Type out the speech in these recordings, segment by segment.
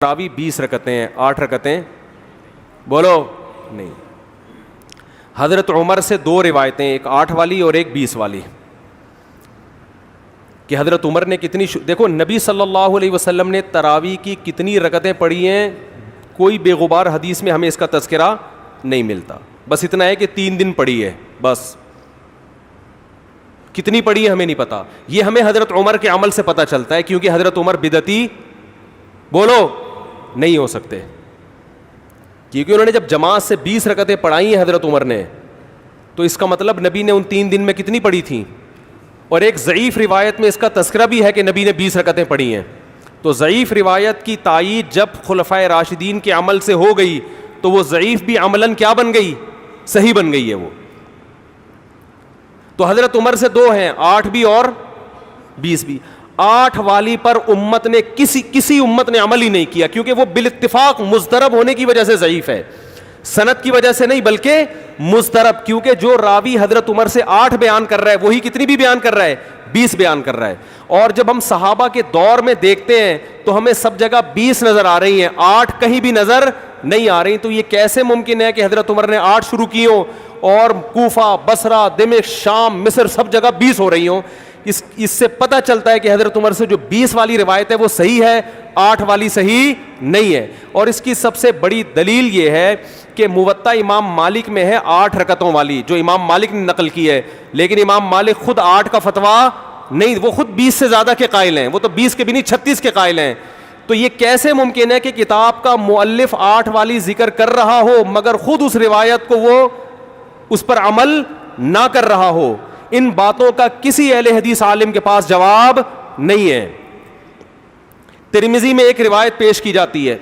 تراویح 20 رکعتیں ہیں, 8 رکعتیں بولو نہیں. حضرت عمر سے 2 روایتیں, ایک 8 والی اور ایک 20 والی, کہ حضرت عمر نے کتنی دیکھو نبی صلی اللہ علیہ وسلم نے تراویح کی کتنی رکعتیں پڑھی ہیں, کوئی بے غبار حدیث میں ہمیں اس کا تذکرہ نہیں ملتا. بس اتنا ہے کہ 3 دن پڑھی ہے, بس کتنی پڑھی ہے ہمیں نہیں پتا. یہ ہمیں حضرت عمر کے عمل سے پتہ چلتا ہے, کیونکہ حضرت عمر بدعتی بولو نہیں ہو سکتے, کیونکہ انہوں نے جب جماعت سے 20 رکعتیں پڑھائی ہیں حضرت عمر نے, تو اس کا مطلب نبی نے ان 3 دن میں کتنی پڑھی تھیں. اور ایک ضعیف روایت میں اس کا تذکرہ بھی ہے کہ نبی نے 20 رکعتیں پڑھی ہیں. تو ضعیف روایت کی تائید جب خلفائے راشدین کے عمل سے ہو گئی تو وہ ضعیف بھی عملاً کیا بن گئی, صحیح بن گئی ہے وہ. تو حضرت عمر سے 2 ہیں, 8 بھی اور 20 بھی. 8 والی پر امت نے کسی امت نے عمل ہی نہیں کیا, کیونکہ وہ بالاتفاق مضطرب ہونے کی وجہ سے ضعیف ہے, سند کی وجہ سے نہیں بلکہ مضطرب. کیونکہ جو راوی حضرت عمر سے 8 بیان کر رہا ہے وہی کتنی بھی بیان کر رہا ہے, 20 بیان کر رہا ہے. اور جب ہم صحابہ کے دور میں دیکھتے ہیں تو ہمیں سب جگہ 20 نظر آ رہی ہیں, 8 کہیں بھی نظر نہیں آ رہی. تو یہ کیسے ممکن ہے کہ حضرت عمر نے 8 شروع کی ہوں اور کوفہ, بصرہ, دمشق, شام, مصر سب جگہ 20 ہو رہی ہوں؟ اس سے پتہ چلتا ہے کہ حضرت عمر سے جو 20 والی روایت ہے وہ صحیح ہے, 8 والی صحیح نہیں ہے. اور اس کی سب سے بڑی دلیل یہ ہے کہ موطا امام مالک میں ہے 8 رکعتوں والی, جو امام مالک نے نقل کی ہے, لیکن امام مالک خود 8 کا فتویٰ نہیں, وہ خود 20 سے زیادہ کے قائل ہیں, وہ تو 20 کے بھی نہیں 36 کے قائل ہیں. تو یہ کیسے ممکن ہے کہ کتاب کا مؤلف 8 والی ذکر کر رہا ہو مگر خود اس روایت کو وہ اس پر عمل نہ کر رہا ہو؟ ان باتوں کا کسی اہل حدیث عالم کے پاس جواب نہیں ہے. ترمذی میں ایک روایت پیش کی جاتی ہے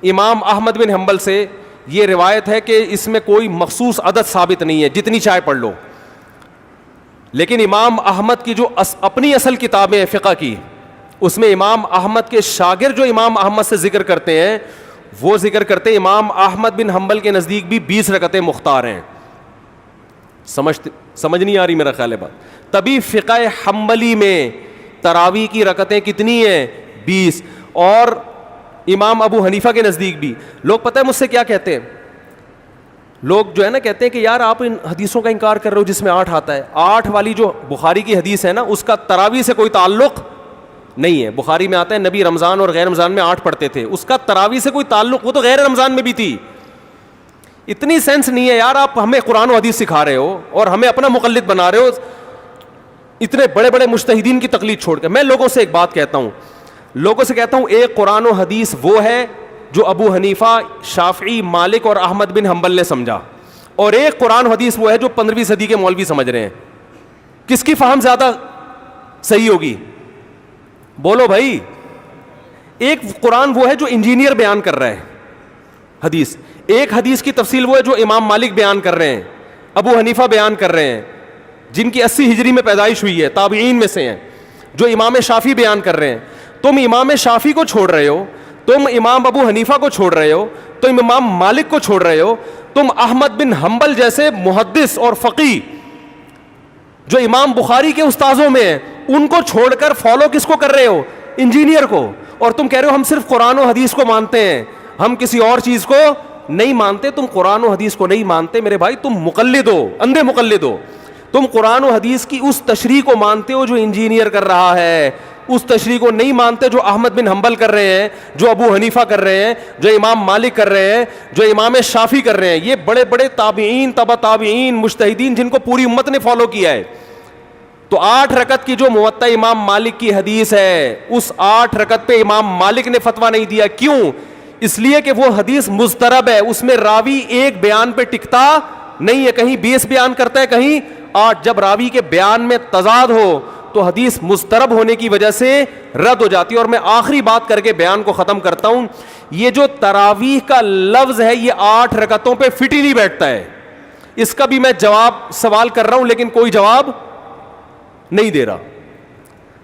امام احمد بن حنبل سے, یہ روایت ہے کہ اس میں کوئی مخصوص عدد ثابت نہیں ہے, جتنی چاہے پڑھ لو. لیکن امام احمد کی جو اپنی اصل کتابیں ہیں فقہ کی, اس میں امام احمد کے شاگرد جو امام احمد سے ذکر کرتے ہیں وہ ذکر کرتے ہیں امام احمد بن حنبل کے نزدیک بھی 20 رکعتیں مختار ہیں. سمجھ نہیں آ رہی میرا خیال ہے بات. تبھی فقہ حنبلی میں تراویح کی رکعتیں کتنی ہیں, 20. اور امام ابو حنیفہ کے نزدیک بھی. لوگ پتہ ہے مجھ سے کیا کہتے ہیں, لوگ جو ہے نا کہتے ہیں کہ یار آپ ان حدیثوں کا انکار کر رہے ہو جس میں 8 آتا ہے. 8 والی جو بخاری کی حدیث ہے نا اس کا تراویح سے کوئی تعلق نہیں ہے. بخاری میں آتا ہے نبی رمضان اور غیر رمضان میں 8 پڑھتے تھے, اس کا تراویح سے کوئی تعلق, وہ تو غیر رمضان میں بھی تھی. اتنی سینس نہیں ہے یار, آپ ہمیں قرآن و حدیث سکھا رہے ہو اور ہمیں اپنا مقلد بنا رہے ہو اتنے بڑے بڑے مجتہدین کی تقلید چھوڑ کے. میں لوگوں سے ایک بات کہتا ہوں, ایک قرآن و حدیث وہ ہے جو ابو حنیفہ, شافعی, مالک اور احمد بن حنبل نے سمجھا, اور ایک قرآن و حدیث وہ ہے جو 15ویں صدی کے مولوی سمجھ رہے ہیں. کس کی فہم زیادہ صحیح ہوگی بولو بھائی؟ ایک قرآن وہ ہے جو انجینئر بیان کر رہا ہے حدیث, ایک حدیث کی تفصیل وہ ہے جو امام مالک بیان کر رہے ہیں, ابو حنیفہ بیان کر رہے ہیں, جن کی 80 ہجری میں پیدائش ہوئی ہے, تابعین میں سے ہیں, جو امام شافعی بیان کر رہے ہیں. تم امام شافعی کو چھوڑ رہے ہو, تم امام ابو حنیفہ کو چھوڑ رہے ہو, تم امام مالک کو چھوڑ رہے ہو, تم احمد بن حنبل جیسے محدث اور فقی جو امام بخاری کے استاذوں میں ہیں ان کو چھوڑ کر فالو کس کو کر رہے ہو؟ انجینئر کو. اور تم کہہ رہے ہو ہم صرف قرآن و حدیث کو مانتے ہیں, ہم کسی اور چیز کو نہیں مانتے. تم قرآن و حدیث کو نہیں مانتے میرے بھائی, تم مقلد ہو, اندھے مقلد ہو. تم قرآن و حدیث کی اس تشریح کو مانتے ہو جو انجینئر کر رہا ہے, اس تشریح کو نہیں مانتے جو احمد بن حنبل کر رہے ہیں, جو ابو حنیفہ کر رہے ہیں, جو امام مالک کر رہے ہیں, جو امام شافعی کر رہے ہیں. یہ بڑے بڑے تابعین, تبع تابعین, مجتہدین جن کو پوری امت نے فالو کیا ہے. تو 8 رکعت کی جو موطا امام مالک کی حدیث ہے, اس 8 رکعت پہ امام مالک نے فتویٰ نہیں دیا. کیوں؟ اس لیے کہ وہ حدیث مضطرب ہے, اس میں راوی ایک بیان پہ ٹکتا نہیں ہے, کہیں 20 بیان کرتا ہے, کہیں 8. جب راوی کے بیان میں تضاد ہو تو حدیث مضطرب ہونے کی وجہ سے رد ہو جاتی ہے. اور میں آخری بات کر کے بیان کو ختم کرتا ہوں, یہ جو تراویح کا لفظ ہے یہ 8 رکعتوں پہ فٹ ہی نہیں بیٹھتا ہے. اس کا بھی میں جواب سوال کر رہا ہوں لیکن کوئی جواب نہیں دے رہا.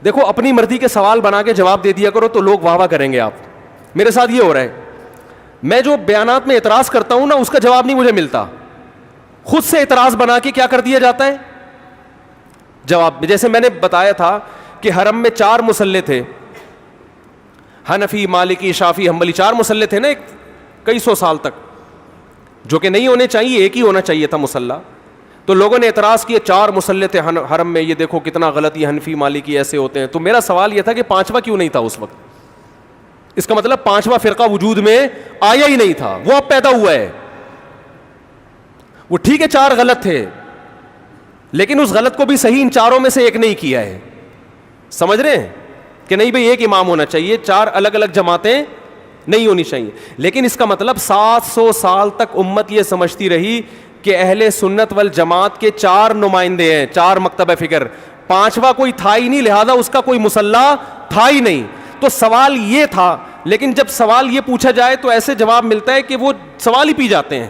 دیکھو اپنی مرضی کے سوال بنا کے جواب دے دیا کرو تو لوگ واہ واہ کریں گے. آپ میرے ساتھ یہ ہو رہا ہے, میں جو بیانات میں اعتراض کرتا ہوں نا اس کا جواب نہیں مجھے ملتا, خود سے اعتراض بنا کے کیا کر دیا جاتا ہے جواب. جیسے میں نے بتایا تھا کہ حرم میں 4 مصلے تھے, حنفی مالکی شافی حنبلی 4 مصلے تھے نا کئی سو سال تک, جو کہ نہیں ہونے چاہیے, ایک ہی ہونا چاہیے تھا مصلی. تو لوگوں نے اعتراض کیے 4 مصلے تھے حرم میں, یہ دیکھو کتنا غلط, یہ حنفی مالکی ایسے ہوتے ہیں. تو میرا سوال یہ تھا کہ 5واں کیوں نہیں تھا اس وقت؟ اس کا مطلب 5واں فرقہ وجود میں آیا ہی نہیں تھا, وہ اب پیدا ہوا ہے. وہ ٹھیک ہے 4 غلط تھے, لیکن اس غلط کو بھی صحیح ان 4 میں سے ایک نہیں کیا ہے. سمجھ رہے ہیں کہ نہیں بھئی ایک امام ہونا چاہیے, 4 الگ الگ جماعتیں نہیں ہونی چاہیے. لیکن اس کا مطلب 700 سال تک امت یہ سمجھتی رہی کہ اہل سنت والجماعت کے 4 نمائندے ہیں, 4 مکتب فکر, 5واں کوئی تھا ہی نہیں, لہذا اس کا کوئی مصلی تھا ہی نہیں. تو سوال یہ تھا, لیکن جب سوال یہ پوچھا جائے تو ایسے جواب ملتا ہے کہ وہ سوال ہی پی جاتے ہیں.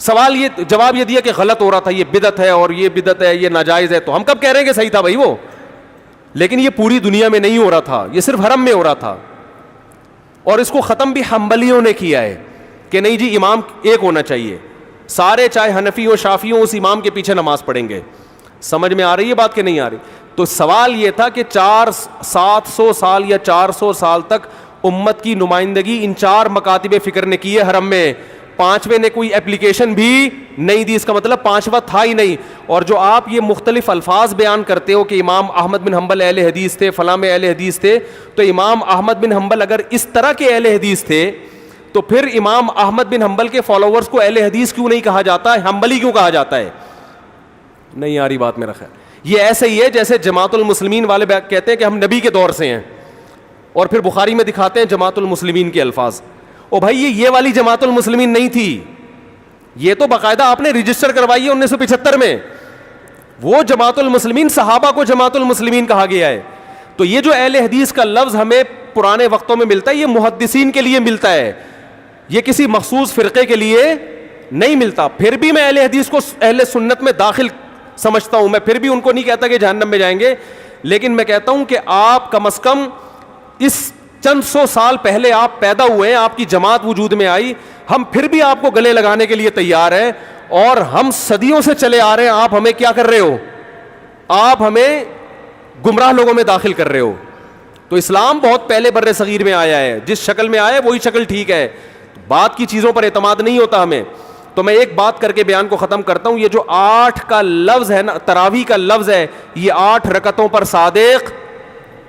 سوال یہ جواب یہ دیا کہ غلط ہو رہا تھا, یہ بدعت ہے, اور یہ بدعت ہے, یہ ناجائز ہے. تو ہم کب کہہ رہے ہیں کہ صحیح تھا بھائی وہ؟ لیکن یہ پوری دنیا میں نہیں ہو رہا تھا, یہ صرف حرم میں ہو رہا تھا. اور اس کو ختم بھی حنبلیوں نے کیا ہے کہ نہیں جی امام ایک ہونا چاہیے, سارے چاہے حنفی ہو شافی ہو اس امام کے پیچھے نماز پڑھیں گے. سمجھ میں آ رہی ہے بات کہ نہیں آ رہی؟ تو سوال یہ تھا کہ 700 سال یا 400 سال تک امت کی نمائندگی ان 4 مکاتب فکر نے کی ہے حرم میں, 5ویں نے کوئی اپلیکیشن بھی نہیں دی. اس کا مطلب 5واں تھا ہی نہیں. اور جو آپ یہ مختلف الفاظ بیان کرتے ہو کہ امام احمد بن حنبل اہل حدیث تھے, فلاں میں اہل حدیث تھے, تو امام احمد بن حنبل اگر اس طرح کے اہل حدیث تھے تو پھر امام احمد بن حنبل کے فالوورز کو اہل حدیث کیوں نہیں کہا جاتا ہے, حنبلی کیوں کہا جاتا ہے؟ نہیں آ رہی بات میرا خیال. یہ ایسے ہی ہے جیسے جماعت المسلمین والے کہتے ہیں کہ ہم نبی کے دور سے ہیں, اور پھر بخاری میں دکھاتے ہیں جماعت المسلمین کے الفاظ. او بھائی یہ والی جماعت المسلمین نہیں تھی, یہ تو باقاعدہ آپ نے رجسٹر کروائی ہے 1975 میں. وہ جماعت المسلمین صحابہ کو جماعت المسلمین کہا گیا ہے. تو یہ جو اہل حدیث کا لفظ ہمیں پرانے وقتوں میں ملتا ہے, یہ محدثین کے لیے ملتا ہے, یہ کسی مخصوص فرقے کے لیے نہیں ملتا. پھر بھی میں اہل حدیث کو اہل سنت میں داخل سمجھتا ہوں, میں پھر بھی ان کو نہیں کہتا کہ جہنم میں جائیں گے, لیکن میں کہتا ہوں کہ آپ کم از کم اس چند 100 سال پہلے آپ پیدا ہوئے ہیں, آپ کی جماعت وجود میں آئی, ہم پھر بھی آپ کو گلے لگانے کے لیے تیار ہیں, اور ہم صدیوں سے چلے آ رہے ہیں. آپ ہمیں کیا کر رہے ہو؟ آپ ہمیں گمراہ لوگوں میں داخل کر رہے ہو. تو اسلام بہت پہلے بر صغیر میں آیا ہے, جس شکل میں آیا ہے وہی شکل ٹھیک ہے, بات کی چیزوں پر اعتماد نہیں ہوتا ہمیں. تو میں ایک بات کر کے بیان کو ختم کرتا ہوں. یہ جو 8 کا لفظ ہے نا, تراویح کا لفظ ہے, یہ 8 رکعتوں پر صادق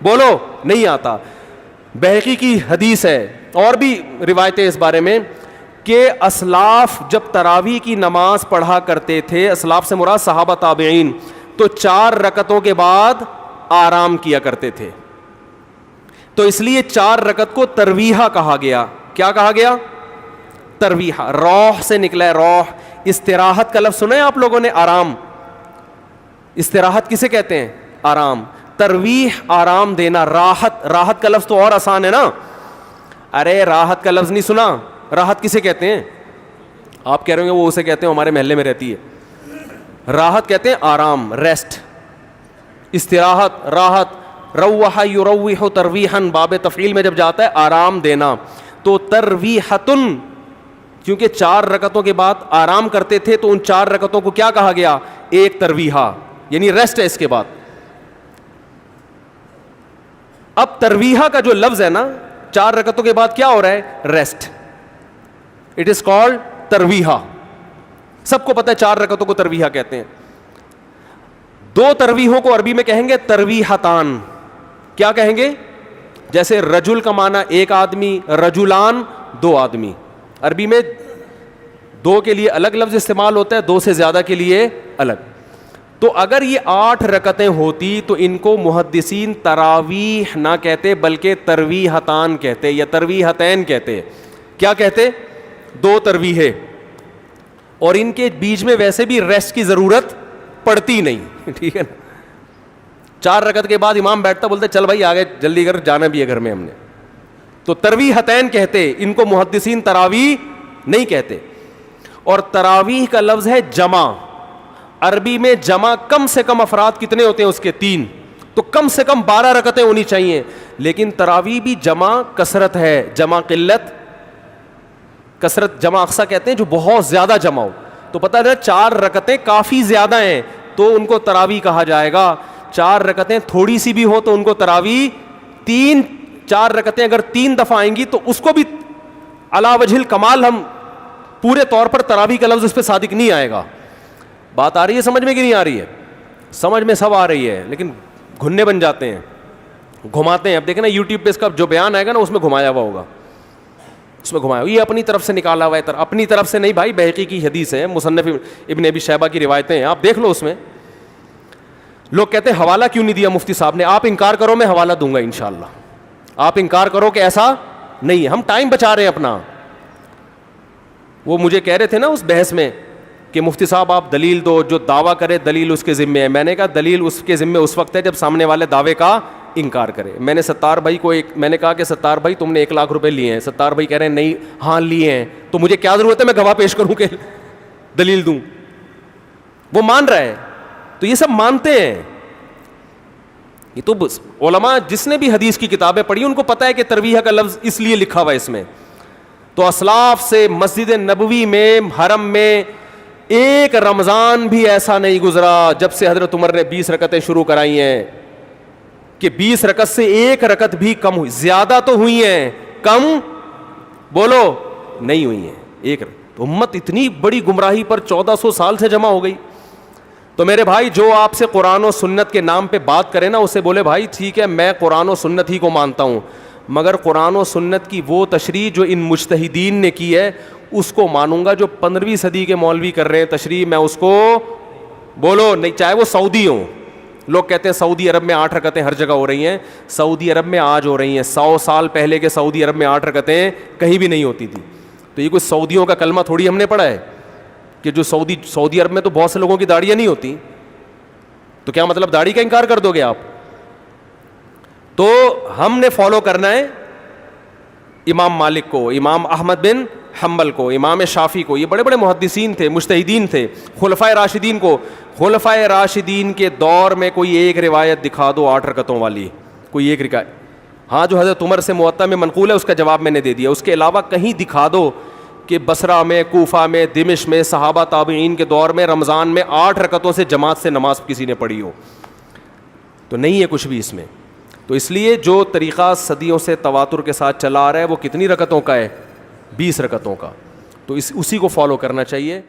بولو نہیں آتا. بہقی کی حدیث ہے اور بھی روایتیں اس بارے میں کہ اسلاف جب تراویح کی نماز پڑھا کرتے تھے, اسلاف سے مراد صحابہ تابعین, تو 4 رکعتوں کے بعد آرام کیا کرتے تھے. تو اس لیے 4 رکعت کو ترویحہ کہا گیا. کیا کہا گیا؟ ترویحہ. روح سے نکلا ہے, روح. استراحت کا لفظ سنا ہے آپ لوگوں نے؟ آرام. استراحت کسے کہتے ہیں؟ آرام. ترویح آرام دینا. راحت, راحت کا لفظ تو اور آسان ہے نا. ارے راحت کا لفظ نہیں سنا؟ راحت کسے کہتے ہیں؟ آپ کہہ رہے ہیں وہ اسے کہتے ہیں ہمارے محلے میں رہتی ہے. راحت کہتے ہیں آرام, ریسٹ. استراحت, راحت. روح یروح ترویحا, باب تفعیل میں جب جاتا ہے آرام دینا. تو ترویحتن, کیونکہ 4 رکعتوں کے بعد آرام کرتے تھے تو ان 4 رکعتوں کو کیا کہا گیا؟ ایک ترویحہ, یعنی ریسٹ ہے اس کے بعد. اب ترویحہ کا جو لفظ ہے نا, 4 رکعتوں کے بعد کیا ہو رہا ہے؟ ریسٹ. اٹ از کالڈ ترویحہ. سب کو پتہ ہے 4 رکعتوں کو ترویحہ کہتے ہیں. 2 ترویحوں کو عربی میں کہیں گے ترویحتان. کیا کہیں گے؟ جیسے رجل کا معنی ایک آدمی, رجلان 2 آدمی. عربی میں 2 کے لیے الگ لفظ استعمال ہوتا ہے, 2 سے زیادہ کے لیے الگ. تو اگر یہ 8 رکعتیں ہوتی تو ان کو محدثین تراویح نہ کہتے بلکہ ترویحتان کہتے یا ترویحتین کہتے. کیا کہتے؟ 2 ترویحیں. اور ان کے بیچ میں ویسے بھی ریسٹ کی ضرورت پڑتی نہیں, ٹھیک ہے نا. 4 رکعت کے بعد امام بیٹھتا, بولتے چل بھائی آگے جلدی کر, جانا بھی ہے گھر میں ہم نے. تو ترویحتین کہتے, ان کو محدثین تراویح نہیں کہتے. اور تراویح کا لفظ ہے جمع. عربی میں جمع کم سے کم افراد کتنے ہوتے ہیں اس کے؟ 3. تو کم سے کم 12 رکعتیں ہونی چاہیے. لیکن تراویح بھی جمع کثرت ہے, جمع قلت. کثرت جمع اقصا کہتے ہیں جو بہت زیادہ جمع ہو. تو پتہ ہے 4 رکعتیں کافی زیادہ ہیں تو ان کو تراویح کہا جائے گا. 4 رکعتیں تھوڑی سی بھی ہو تو ان کو تراویح, 3 4 رکعتیں اگر 3 دفعہ آئیں گی تو اس کو بھی علی وجہ الکمال ہم پورے طور پر تراویح کا لفظ اس پہ صادق نہیں آئے گا. بات آ رہی ہے سمجھ میں کہ نہیں آ رہی ہے؟ سمجھ میں سب آ رہی ہے, لیکن گھننے بن جاتے ہیں, گھماتے ہیں. اب دیکھیں نا یوٹیوب پہ اس کا جو بیان آئے گا نا اس میں گھمایا ہوا ہوگا, اس میں گھمایا, یہ اپنی طرف سے نکالا ہوا ہے, اپنی طرف سے نہیں بھائی, بہقی کی حدیث ہے, مصنف ابن ابی شیبہ کی روایتیں ہیں, آپ دیکھ لو اس میں. لوگ کہتے ہیں حوالہ کیوں نہیں دیا مفتی صاحب نے؟ آپ انکار کرو میں حوالہ دوں گا انشاءاللہ, آپ انکار کرو کہ ایسا نہیں ہے, ہم ٹائم بچا رہے ہیں اپنا. وہ مجھے کہہ رہے تھے نا اس بحث میں کہ مفتی صاحب آپ دلیل دو, جو دعویٰ کرے دلیل اس کے ذمے ہے. میں نے کہا دلیل اس کے ذمے اس وقت ہے جب سامنے والے دعوے کا انکار کرے. میں نے ستار بھائی کو میں نے کہا کہ ستار بھائی تم نے 1 لاکھ روپے لیے ہیں, ستار بھائی کہہ رہے ہیں نہیں, ہاں لیے ہیں, تو مجھے کیا ضرورت ہے میں گواہ پیش کروں کہ دلیل دوں؟ وہ مان رہا ہے, تو یہ سب مانتے ہیں. یہ تو علماء جس نے بھی حدیث کی کتابیں پڑھی ان کو پتہ ہے کہ ترویح کا لفظ اس لیے لکھا ہوا ہے اس میں. تو اسلاف سے مسجد نبوی میں, حرم میں ایک رمضان بھی ایسا نہیں گزرا جب سے حضرت عمر نے 20 رکعتیں شروع کرائی ہیں کہ 20 رکعت سے 1 رکعت بھی کم ہوئی. زیادہ تو ہوئی ہیں, کم بولو نہیں ہوئی ہیں. ایک تو امت اتنی بڑی گمراہی پر 1400 سال سے جمع ہو گئی. تو میرے بھائی جو آپ سے قرآن و سنت کے نام پہ بات کرے نا, اسے بولے بھائی ٹھیک ہے میں قرآن و سنت ہی کو مانتا ہوں, مگر قرآن و سنت کی وہ تشریح جو ان مجتہدین نے کی ہے اس کو مانوں گا. جو 15ویں صدی کے مولوی کر رہے ہیں تشریح, میں اس کو بولو نہیں, چاہے وہ سعودی ہوں. لوگ کہتے ہیں سعودی عرب میں 8 رکعتیں ہر جگہ ہو رہی ہیں. سعودی عرب میں آج ہو رہی ہیں, 100 سال پہلے کے سعودی عرب میں 8 رکعتیں کہیں بھی نہیں ہوتی تھی. تو یہ کوئی سعودیوں کا کلمہ تھوڑی ہم نے پڑھا ہے کہ جو سعودی عرب میں تو بہت سے لوگوں کی داڑیاں نہیں ہوتی, تو کیا مطلب داڑھی کا انکار کر دو گے آپ؟ تو ہم نے فالو کرنا ہے امام مالک کو, امام احمد بن حنبل کو, امام شافعی کو. یہ بڑے بڑے محدثین تھے, مجتہدین تھے. خلفائے راشدین کو, خلفائے راشدین کے دور میں کوئی ایک روایت دکھا دو 8 رکعتوں والی, کوئی ایک روایت. ہاں جو حضرت عمر سے موطا میں منقول ہے اس کا جواب میں نے دے دیا. اس کے علاوہ کہیں دکھا دو کہ بصرہ میں, کوفہ میں, دمشق میں, صحابہ تابعین کے دور میں رمضان میں 8 رکعتوں سے جماعت سے نماز کسی نے پڑھی ہو, تو نہیں ہے کچھ بھی اس میں. تو اس لیے جو طریقہ صدیوں سے تواتر کے ساتھ چلا آ رہا ہے وہ کتنی رکعتوں کا ہے؟ 20 رکعتوں کا. تو اسی کو فالو کرنا چاہیے.